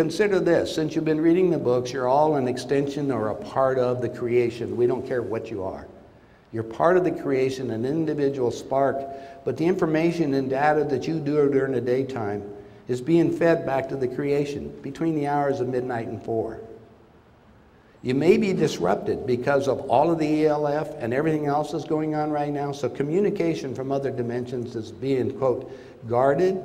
consider this, since you've been reading the books, you're all an extension or a part of the creation. We don't care what you are. You're part of the creation, an individual spark, but the information and data that you do during the daytime is being fed back to the creation between the hours of midnight and 4. You may be disrupted because of all of the ELF and everything else that's going on right now. So communication from other dimensions is being, quote, guarded.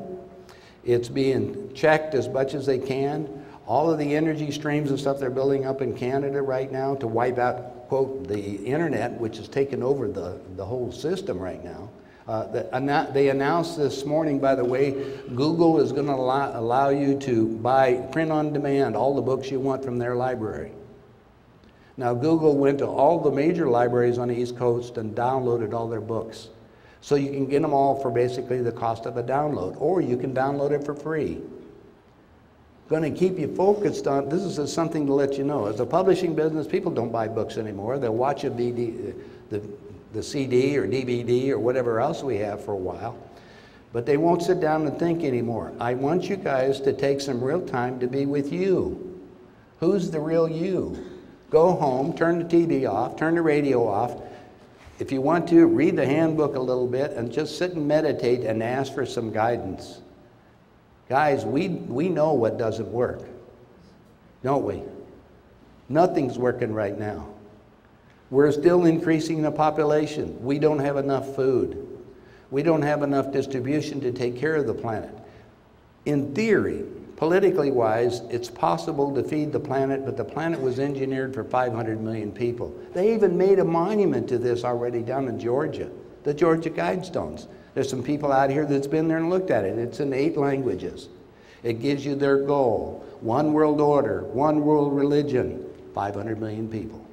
It's being checked as much as they can. All of the energy streams and stuff they're building up in Canada right now to wipe out, quote, the internet, which has taken over the whole system right now. They announced this morning, by the way, Google is going to allow you to buy print on demand all the books you want from their library. Now, Google went to all the major libraries on the East Coast and downloaded all their books. So you can get them all for basically the cost of a download, or you can download it for free. Going to keep you focused on, this is something to let you know. As a publishing business, people don't buy books anymore. They'll watch the CD or DVD or whatever else we have for a while, but they won't sit down and think anymore. I want you guys to take some real time to be with you. Who's the real you? Go home, turn the TV off, turn the radio off. If you want to, read the handbook a little bit and just sit and meditate and ask for some guidance. Guys, we know what doesn't work, don't we? Nothing's working right now. We're still increasing the population. We don't have enough food. We don't have enough distribution to take care of the planet. In theory, politically wise, it's possible to feed the planet, but the planet was engineered for 500 million people. They even made a monument to this already down in Georgia, the Georgia Guidestones. There's some people out here that's been there and looked at it. It's in 8 languages. It gives you their goal. One world order, one world religion, 500 million people.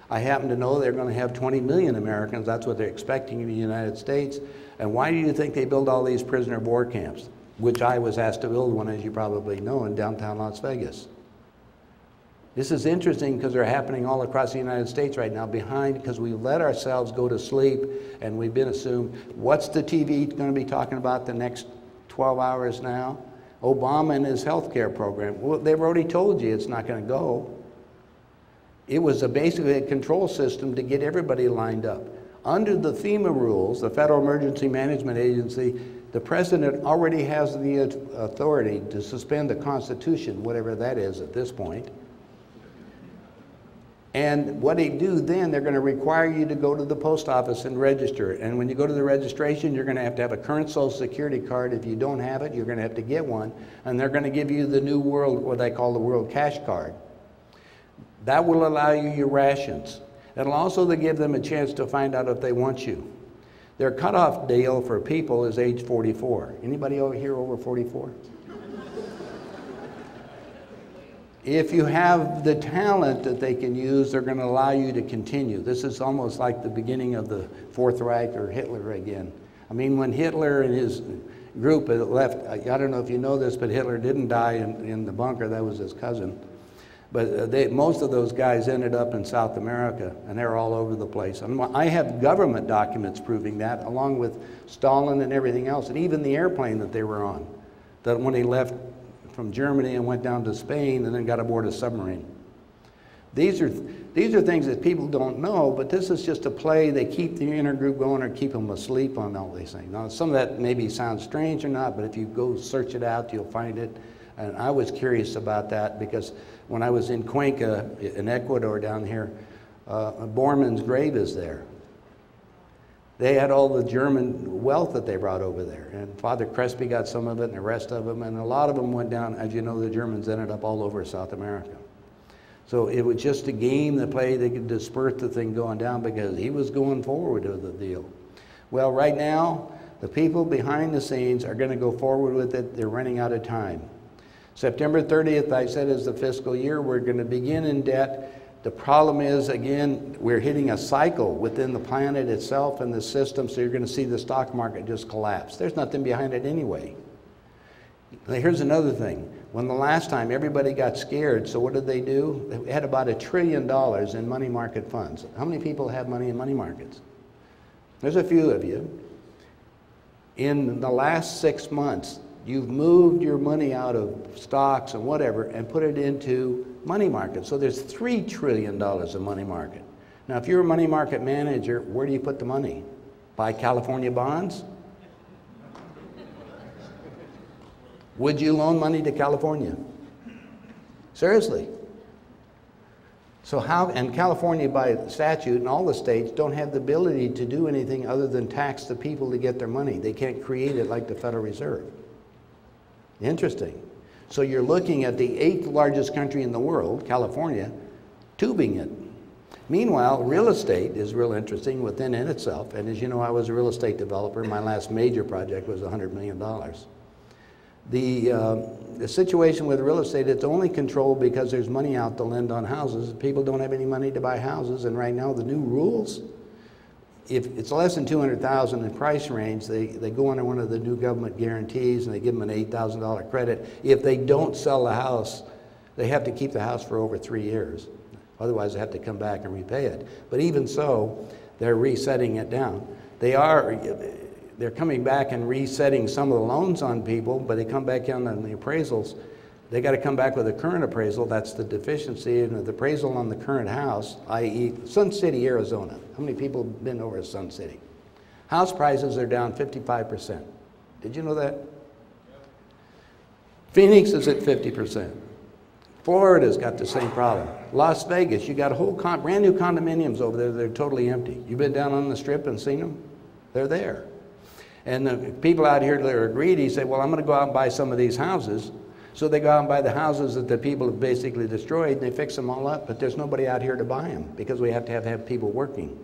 I happen to know they're going to have 20 million Americans. That's what they're expecting in the United States. And why do you think they build all these prisoner of war camps? Which I was asked to build one, as you probably know, in downtown Las Vegas. This is interesting because they're happening all across the United States right now because we let ourselves go to sleep and we've been assumed, what's the TV going to be talking about the next 12 hours now? Obama and his health care program. Well, they've already told you it's not going to go. It was basically a control system to get everybody lined up. Under the FEMA rules, the Federal Emergency Management Agency, the president already has the authority to suspend the Constitution, whatever that is at this point. And what they do then, they're going to require you to go to the post office and register. And when you go to the registration, you're going to have a current Social Security card. If you don't have it, you're going to have to get one. And they're going to give you the new world, what they call the World Cash Card. That will allow you your rations. It'll also give them a chance to find out if they want you. Their cutoff deal for people is age 44. Anybody over here over 44? If you have the talent that they can use, they're going to allow you to continue. This is almost like the beginning of the Fourth Reich or Hitler again. I mean, when Hitler and his group left, I don't know if you know this, but Hitler didn't die in the bunker. That was his cousin. But most of those guys ended up in South America, and they're all over the place. And I have government documents proving that, along with Stalin and everything else, and even the airplane that they were on, that when he left from Germany and went down to Spain and then got aboard a submarine. These are things that people don't know, but this is just a play. They keep the intergroup going or keep them asleep on all these things. Now, some of that maybe sounds strange or not, but if you go search it out, you'll find it. And I was curious about that because when I was in Cuenca, in Ecuador down here, Bormann's grave is there. They had all the German wealth that they brought over there. And Father Crespi got some of it and the rest of them. And a lot of them went down, as you know, the Germans ended up all over South America. So it was just a game to play. They could disperse the thing going down because he was going forward with the deal. Well, right now, the people behind the scenes are going to go forward with it. They're running out of time. September 30th, I said, is the fiscal year. We're going to begin in debt. The problem is, again, we're hitting a cycle within the planet itself and the system, so you're going to see the stock market just collapse. There's nothing behind it anyway. Here's another thing. When the last time everybody got scared, so what did they do? They had about $1 trillion in money market funds. How many people have money in money markets? There's a few of you. In the last 6 months, You've moved your money out of stocks and whatever and put it into money markets. So there's $3 trillion of money market. Now, if you're a money market manager, where do you put the money? Buy California bonds? Would you loan money to California? Seriously. So how, and California by statute and all the states don't have the ability to do anything other than tax the people to get their money. They can't create it like the Federal Reserve. Interesting. So you're looking at the 8th largest country in the world, California, tubing it. Meanwhile, real estate is real interesting within in itself. And as you know, I was a real estate developer. My last major project was $100 million. The situation with real estate, it's only controlled because there's money out to lend on houses. People don't have any money to buy houses, and right now the new rules, if it's less than $200,000 in price range, they go under one of the new government guarantees and they give them an $8,000 credit. If they don't sell the house, they have to keep the house for over 3 years. Otherwise they have to come back and repay it. But even so, they're resetting it down. They're coming back and resetting some of the loans on people, but they come back in on the appraisals. They got to come back with a current appraisal. That's the deficiency. And the appraisal on the current house, i.e. Sun City, Arizona. How many people have been over to Sun City? House prices are down 55%. Did you know that? Phoenix is at 50%. Florida's got the same problem. Las Vegas, you got a whole brand new condominiums over there. They're totally empty. You've been down on the Strip and seen them? They're there. And the people out here that are greedy say, well, I'm going to go out and buy some of these houses. So they go out and buy the houses that the people have basically destroyed, and they fix them all up, but there's nobody out here to buy them because we have to have people working.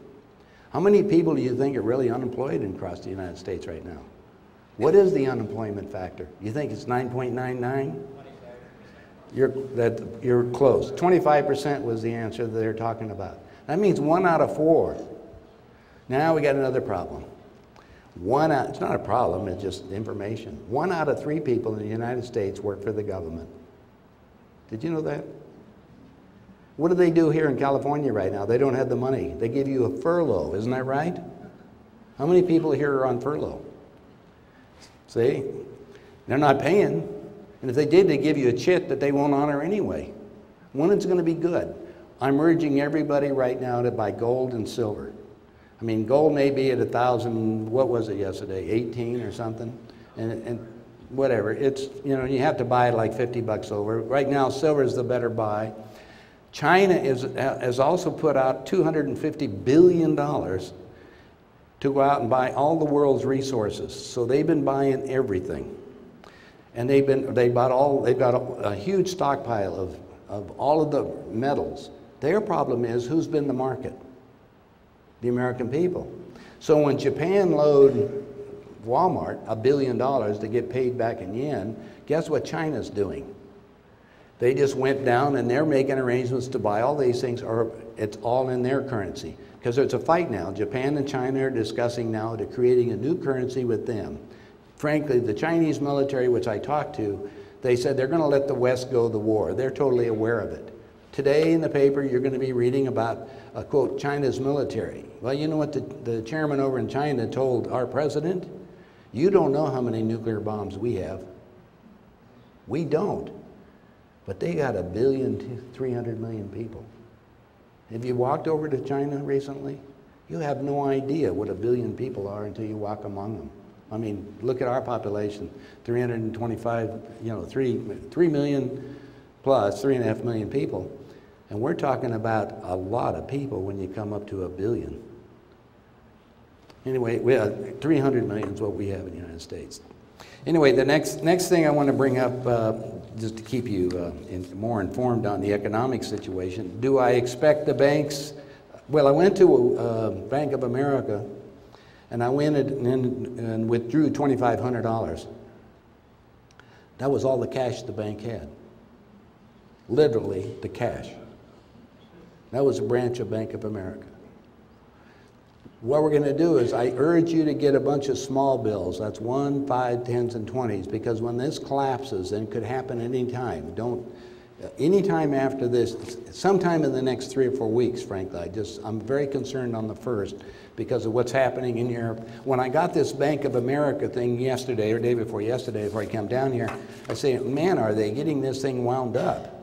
How many people do you think are really unemployed across the United States right now? What is the unemployment factor? You think it's 9.99? You're close. 25% was the answer that they're talking about. That means 1 out of 4. Now we got another problem. It's not a problem, it's just information. 1 out of 3 people in the United States work for the government. Did you know that? What do they do here in California right now? They don't have the money. They give you a furlough, isn't that right? How many people here are on furlough? See? They're not paying. And if they did, they give you a chit that they won't honor anyway. When it's going to be good. I'm urging everybody right now to buy gold and silver. I mean, gold may be at 1,000, what was it yesterday, 18 or something? And whatever, it's, you know, you have to buy it like 50 bucks over. Right now, silver is the better buy. China has also put out $250 billion to go out and buy all the world's resources. So they've been buying everything. And they've got a huge stockpile of all of the metals. Their problem is, who's been the market? The American people. So when Japan load Walmart $1 billion to get paid back in yen, guess what China's doing? They just went down and they're making arrangements to buy all these things, or it's all in their currency. Because there's a fight now. Japan and China are discussing now to creating a new currency with them. Frankly, the Chinese military, which I talked to, they said they're going to let the West go to the war. They're totally aware of it. Today in the paper, you're going to be reading about, quote, China's military. Well, you know what the chairman over in China told our president? You don't know how many nuclear bombs we have. We don't. But they got 1.3 billion people. Have you walked over to China recently? You have no idea what 1 billion people are until you walk among them. I mean, look at our population, 325, 3 million plus, 3.5 million people. And we're talking about a lot of people when you come up to 1 billion. Anyway, we have 300 million is what we have in the United States. Anyway, the next thing I want to bring up, just to keep you more informed on the economic situation, do I expect the banks? Well, I went to Bank of America, and I went and withdrew $2,500. That was all the cash the bank had. Literally, the cash. That was a branch of Bank of America. What we're going to do is I urge you to get a bunch of small bills. That's 1, 5, 10s, and 20s, because when this collapses, and it could happen any time, Anytime after this, sometime in the next 3 or 4 weeks, frankly. I'm very concerned on the 1st because of what's happening in Europe. When I got this Bank of America thing yesterday, or day before yesterday, before I came down here, I say, man, are they getting this thing wound up?